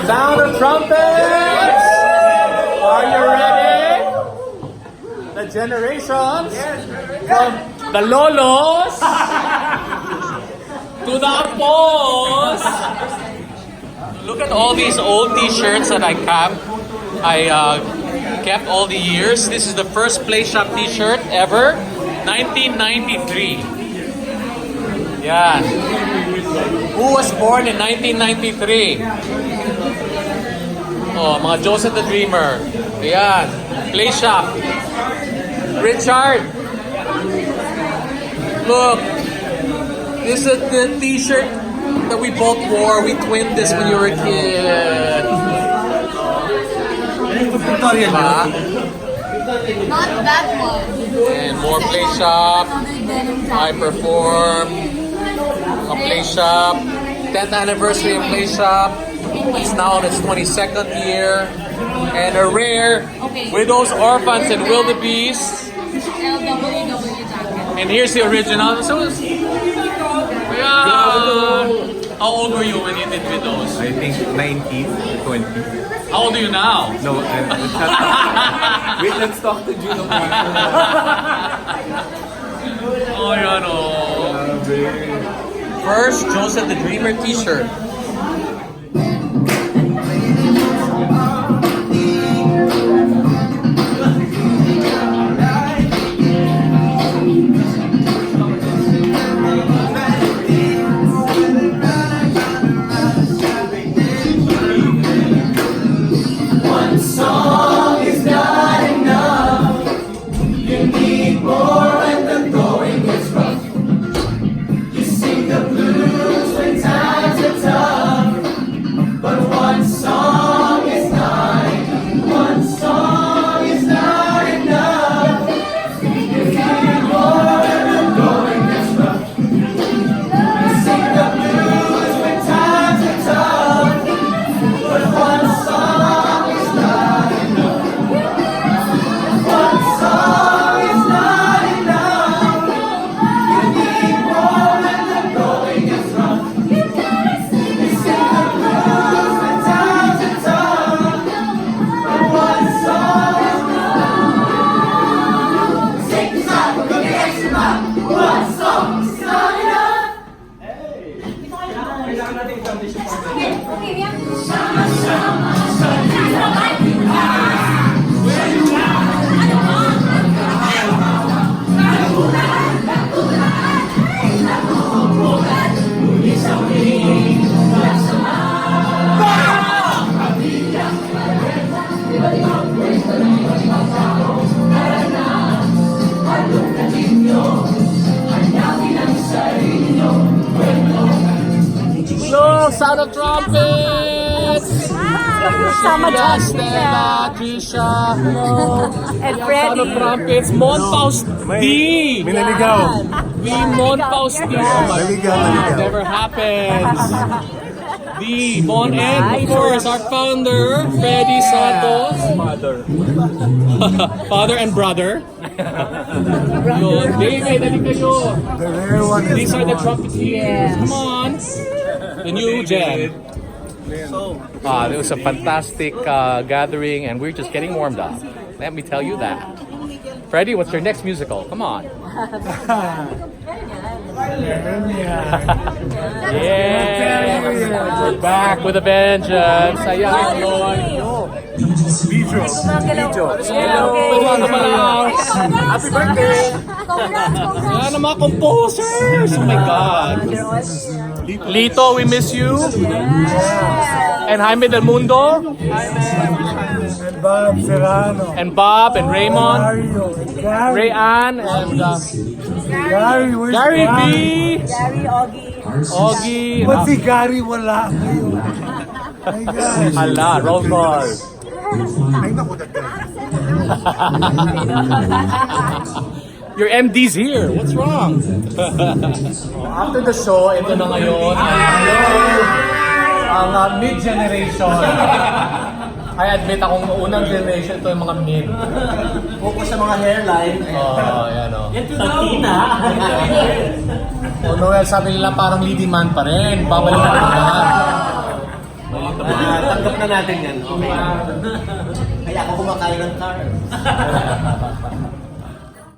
Sound of trumpets! Are you ready? The generations from the lolos to the apos. Look at all these old t-shirts that I kept all the years. This is the first Play Shop t-shirt ever, 1993. Yeah. Who was born in 1993? Oh, mga Joseph the Dreamer. Ayan. Play Shop. Richard. Look. This is the t-shirt that we both wore. We twinned this when you were a kid. Diba? Not that one. And more Play Shop. I Perform. A Play Shop. 10th anniversary of Play Shop. It's now in its 22nd year. And a rare Widows, Orphans, and Wildebeest. LWW jacket. And here's the original. So, yeah. How old were you when you did Widows? I think 19, 20. How old are you now? No, wait, let's talk to Juno. Oh, yan oh. First, Joseph the Dreamer t-shirt. Look, Sound of Trumpets! Yes, Stella, Trisha, hello. And Sound of Freddy. Trumpets, Monpaus D! May naligaw. The Monpaus D! Oh my Naligaw, God, naligaw. never happens. The Bon and of course our founder, Freddy Santos. Father and brother. Yun. David, halika kayo. The rare one is These are the trumpeteers. Come on. The new gen. It was a fantastic gathering and we're just getting warmed up. Let me tell you that. Freddie, what's your next musical? Come on. Yeah. We're back with a vengeance. Ayan yun. Bijo. Happy birthday! Yan ang mga composers! Oh my God! Lito, we miss you. And Jaime Del Mundo. And Bob Serrano. And Bob and Raymond. Mario. Gary. Rayanne and Gary, where's Gary B. Gary, Augie. Augie. Ba't si Gary wala ngayon? My gosh. Hala, roll call. Ay, naku, nagkala. Your MD's here. What's wrong? After the show, ito na ngayon. Ang mid-generation. I admit akong unang generation ito yung mga mid. Focus sa mga hairline. Yan o. Yan to Tina. Noel, sabi nila parang lady man pa rin. Babalik na rin. on the bottom. Tanggap na natin yan. Okay. Kaya ako kumakain ng car.